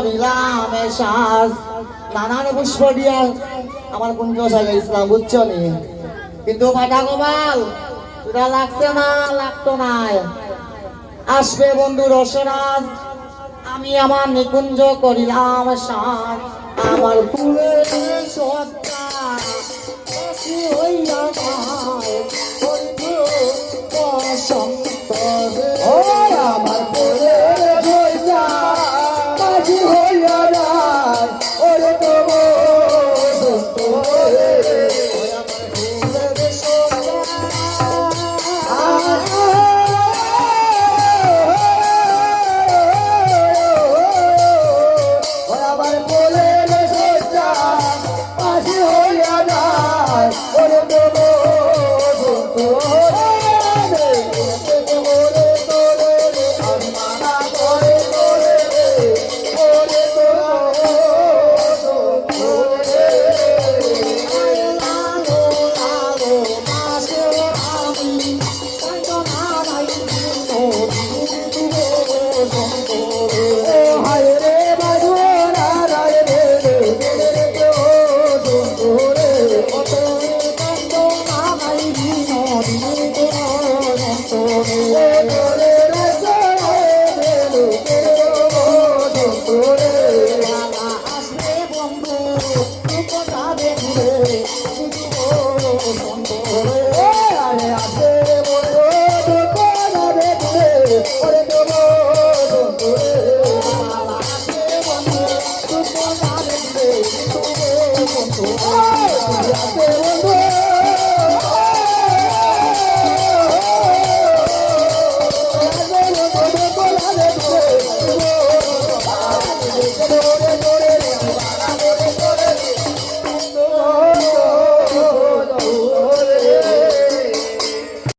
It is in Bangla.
করিলাম শ্বাস নানান পুষ্প দিয়া আমার কুঞ্জ সাজাইছিলাম বুঝছো নি কিন্তু ফাটা গোপাল তোরা লাগছে না লাগতো না আসবে বন্ধু রসরাজ আমি আমার নিকুঞ্জ করিলাম শ্বাস আমার ফুলের সত্তা হইয়া